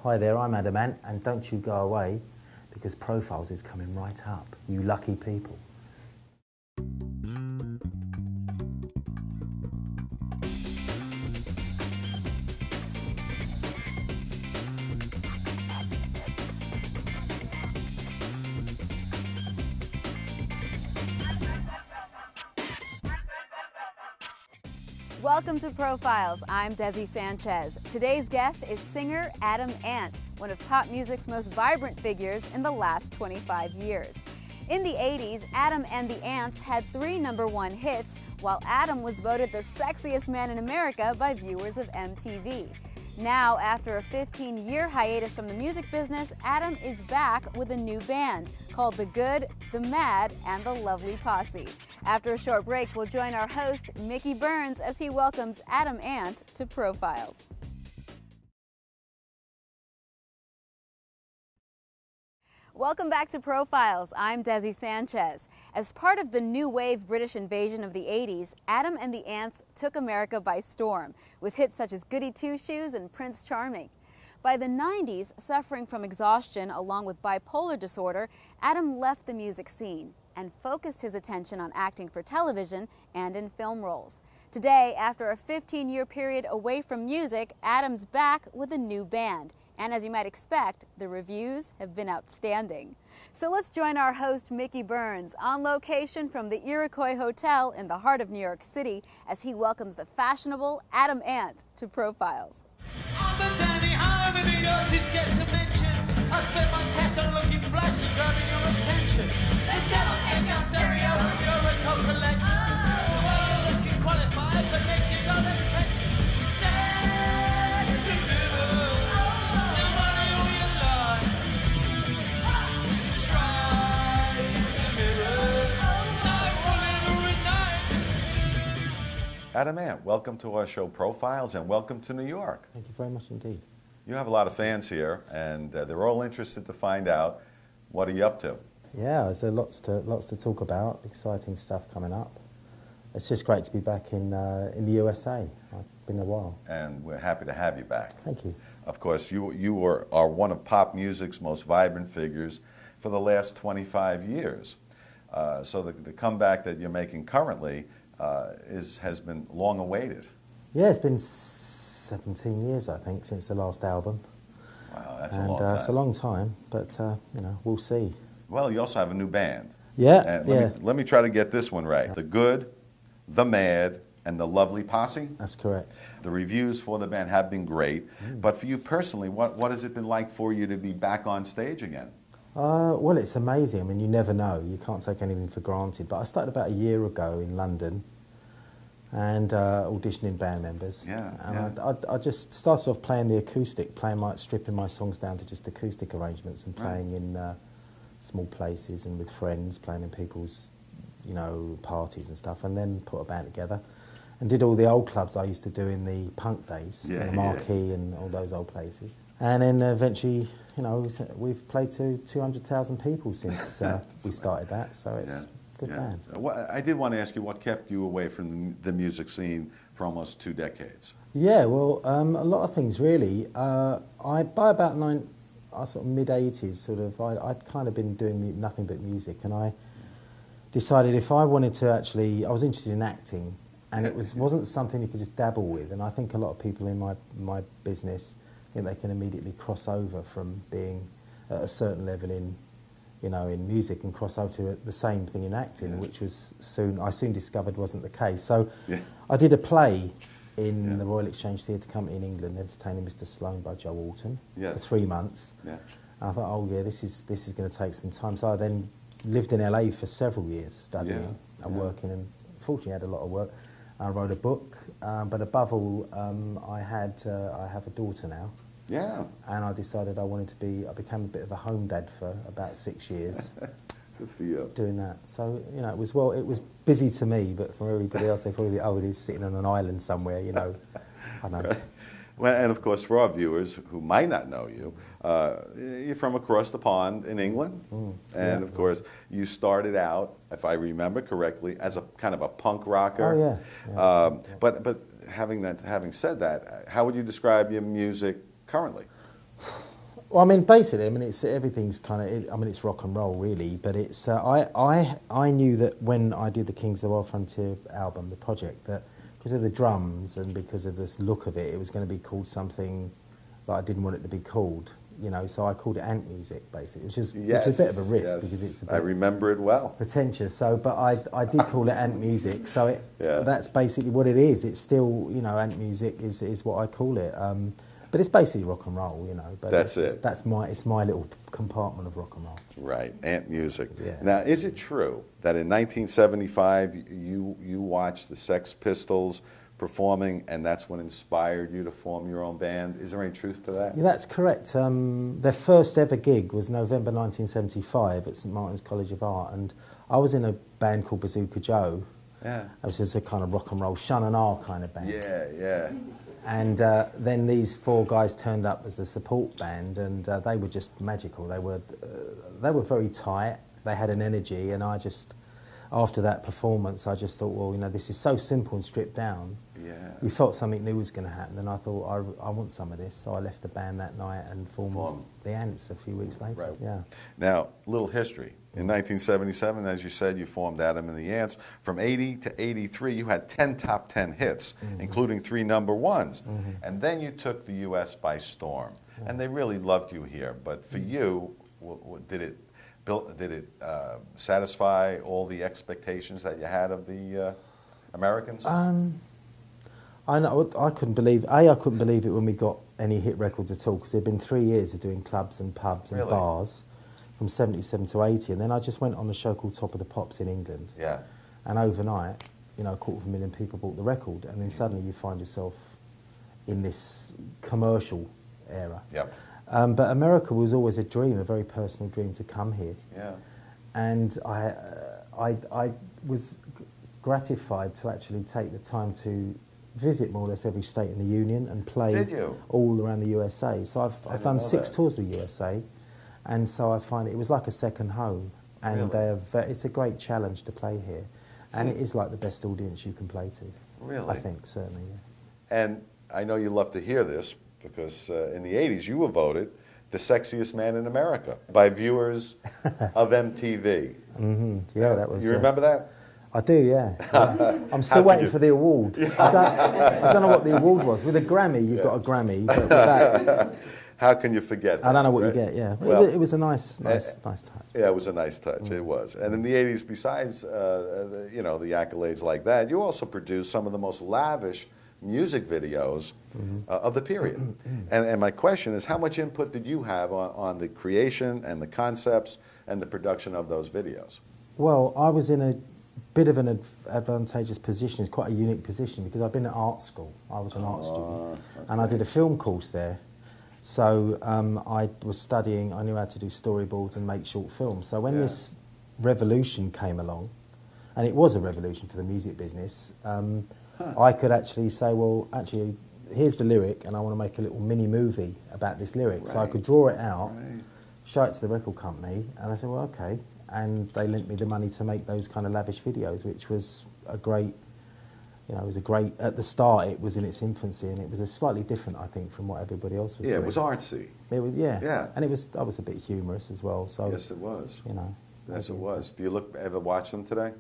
Hi there, I'm Adam Ant, and don't you go away, because Profiles is coming right up, you lucky people. Welcome to Profiles. I'm Desi Sanchez. Today's guest is singer Adam Ant, one of pop music's most vibrant figures in the last 25 years. In the 80s, Adam and the Ants had 3 #1 hits, while Adam was voted the sexiest man in America by viewers of MTV. Now, after a 15-year hiatus from the music business, Adam is back with a new band called The Good, The Mad, and The Lovely Posse. After a short break, we'll join our host, Mickey Burns, as he welcomes Adam Ant to Profiles. Welcome back to Profiles. I'm Desi Sanchez. As part of the new wave British invasion of the 80s, Adam and the Ants took America by storm, with hits such as Goody Two-Shoes and Prince Charming. By the 90s, suffering from exhaustion along with bipolar disorder, Adam left the music scene and focused his attention on acting for television and in film roles. Today, after a 15-year period away from music, Adam's back with a new band. And as you might expect, the reviews have been outstanding. So let's join our host, Mickey Burns, on location from the Iroquois Hotel in the heart of New York City as he welcomes the fashionable Adam Ant to Profiles. On the tiny home in New York, just get to mention I spent my cash on looking flashy, grabbing your attention. The devil take your stereo from your record collection. Well, you're looking qualified, but next you got a pension. Stand in the middle, no money all your life. Try to mirror, no one ever at night. Adam Ant, welcome to our show Profiles, and welcome to New York. Thank you very much indeed. You have a lot of fans here, and they're all interested to find out, what are you up to? Yeah, there's lots to talk about, exciting stuff coming up. It's just great to be back in the USA. It's been a while. And we're happy to have you back. Thank you. Of course, you are one of pop music's most vibrant figures for the last 25 years. So the comeback that you're making currently has been long awaited. Yeah, it's been 17 years, I think, since the last album. Wow, that's a long time. It's a long time, but we'll see. Well, you also have a new band. Yeah, And let me try to get this one right. The Good, The Mad, and The Lovely Posse? That's correct. The reviews for the band have been great, but for you personally, what has it been like for you to be back on stage again? Well, it's amazing. I mean, you never know. You can't take anything for granted. But I started about a year ago in London and auditioning band members. Yeah, and yeah. I just started off playing the acoustic, stripping my songs down to just acoustic arrangements and playing in small places and with friends, playing in people's, parties and stuff, and then put a band together and did all the old clubs I used to do in the punk days, Yeah, the Marquee and all those old places. And then eventually, we've played to 200,000 people since we started that, so it's a good band. I did want to ask you what kept you away from the music scene for almost 2 decades? Yeah, well, a lot of things really. By about mid-80s, I'd kind of been doing nothing but music, and I decided if I wanted to I was interested in acting, and it wasn't something you could just dabble with, and I think a lot of people in my business think they can immediately cross over from being at a certain level in music and cross over to the same thing in acting, which was I soon discovered wasn't the case. So I did a play in the Royal Exchange Theatre Company in England, Entertaining Mr. Sloane by Joe Alton, for 3 months. Yeah. And I thought, this is going to take some time. So I then lived in LA for several years studying and working, and fortunately had a lot of work. I wrote a book, but above all, I have a daughter now. Yeah. And I decided I became a bit of a home dad for about 6 years. Good for you. Doing that. So, it was busy to me, but for everybody else, they probably think, he's sitting on an island somewhere, I know. Right. Well, and of course, for our viewers who might not know you, you're from across the pond in England, and of course, you started out, if I remember correctly, as a kind of a punk rocker. Oh, yeah. But having said that, how would you describe your music currently? Well, I mean, basically, I mean, it's everything's kind of. I mean, it's rock and roll, really. But it's. I knew that when I did the Kings of the Wild Frontier album, the project, that because of the drums and because of this look of it, it was going to be called something that I didn't want it to be called. You know, so I called it Ant Music, basically, which is a bit of a risk because it's a bit I remember it well. pretentious. So, but I did call it Ant Music. So it, Yeah. that's basically what it is. It's still, you know, Ant Music is what I call it. But it's basically rock and roll, you know. But That's it's just, it. It's my little compartment of rock and roll. Right, Ant Music. Yeah. Now, is it true that in 1975 you watched the Sex Pistols performing, and that's what inspired you to form your own band? Is there any truth to that? Yeah, that's correct. Their first ever gig was November 1975 at St Martin's College of Art, and I was in a band called Bazooka Joe. Yeah. Which is a kind of rock and roll, Shun and R kind of band. Yeah, yeah. And then these four guys turned up as the support band, and they were just magical. They were very tight. They had an energy, and I just, after that performance, I just thought, well, you know, this is so simple and stripped down. Yeah. You felt something new was going to happen, and I thought, I want some of this. So I left the band that night and formed the Ants a few weeks later. Right. Yeah. Now, little history. In 1977, as you said, you formed Adam and the Ants. From 80 to 83, you had 10 top 10 hits, including 3 number ones. And then you took the U.S. by storm. And they really loved you here. But for you, did it satisfy all the expectations that you had of the Americans? I know, I couldn't believe it when we got any hit records at all, because there'd been 3 years of doing clubs and pubs and bars, from 77 to 80, and then I just went on a show called Top of the Pops in England. Yeah. And overnight, you know, 250,000 people bought the record, and then suddenly you find yourself in this commercial era. Yep. But America was always a dream, a very personal dream to come here. Yeah. And I was gratified to actually take the time to visit more or less every state in the Union and play all around the USA. So I've done 6 tours of the USA, and so I find it was like a second home. And it's a great challenge to play here, and it is like the best audience you can play to. Really? I think, certainly, yeah. And I know you love to hear this, because in the 80s you were voted the sexiest man in America by viewers of MTV. Yeah, that was... You remember that? I do, yeah. I'm still waiting for the award. I don't know what the award was. With a Grammy, you've got a Grammy, but with that... How can you forget that? I don't know what you get, yeah. Well, it was a nice touch. Yeah, it was a nice touch, it was. And in the 80s, besides, you know, the accolades like that, you also produced some of the most lavish music videos of the period. And my question is, how much input did you have on the creation and the concepts and the production of those videos? Well, I was in a bit of an advantageous position. It's quite a unique position because I've been at art school. I was an art student, and I did a film course there. So I was studying, I knew how to do storyboards and make short films. So when this revolution came along, and it was a revolution for the music business, I could actually say, well, actually, here's the lyric, and I want to make a little mini movie about this lyric. So I could draw it out, show it to the record company, and I said, well, okay. And they lent me the money to make those kind of lavish videos, which was a great, you know, it was a great, at the start it was in its infancy, and it was a slightly different, I think, from what everybody else was doing. Yeah, it was artsy. It was, yeah. Yeah. And I was a bit humorous as well, so. Yes, it was. You know. Yes, it was. Do you ever watch them today?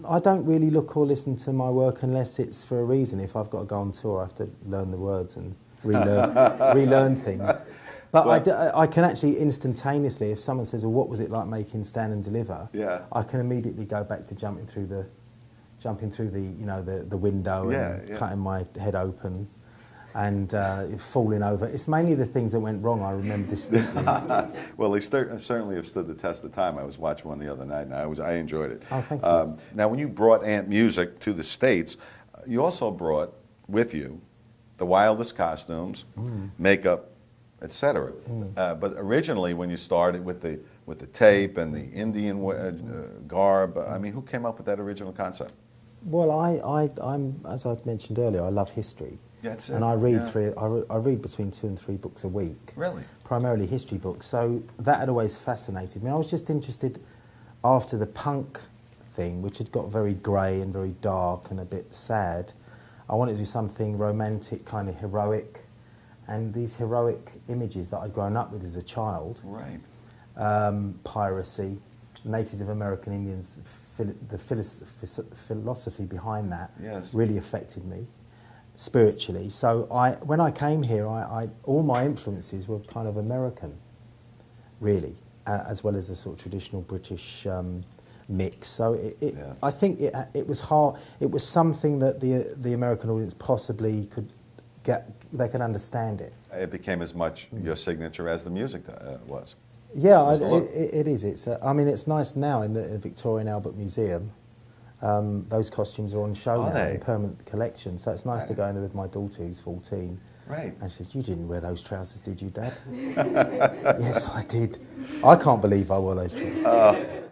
I don't really look or listen to my work unless it's for a reason. If I've got to go on tour, I have to learn the words and relearn things. But well, I can actually instantaneously, if someone says, well, what was it like making Stand and Deliver? Yeah. I can immediately go back to jumping through the you know, the window and cutting my head open and falling over. It's mainly the things that went wrong I remember distinctly. Well, they certainly have stood the test of time. I was watching one the other night, and I enjoyed it. Oh, thank you. Now, when you brought Ant Music to the States, you also brought with you the wildest costumes, makeup, etc. But originally, when you started with the tape and the Indian garb, I mean, who came up with that original concept? Well, I'm as I mentioned earlier, I love history. That's it. And I read I read between 2 and 3 books a week. Really? Primarily history books. So that had always fascinated me. I was just interested after the punk thing, which had got very grey and very dark and a bit sad. I wanted to do something romantic, kind of heroic, and these heroic images that I'd grown up with as a child, Right. Piracy, Native American Indians, the philosophy behind that Yes. really affected me spiritually. So when I came here, all my influences were kind of American, really, as well as a sort of traditional British mix. So I think it was hard. It was something that the American audience possibly could get. They could understand it. It became as much your signature as the music was. Yeah, Was the look. it is. I mean, it's nice now in the Victoria and Albert Museum. Those costumes are on show now in permanent collection. So it's nice to go in there with my daughter, who's 14. Right. And she says, "You didn't wear those trousers, did you, Dad?" Yes, I did. I can't believe I wore those trousers.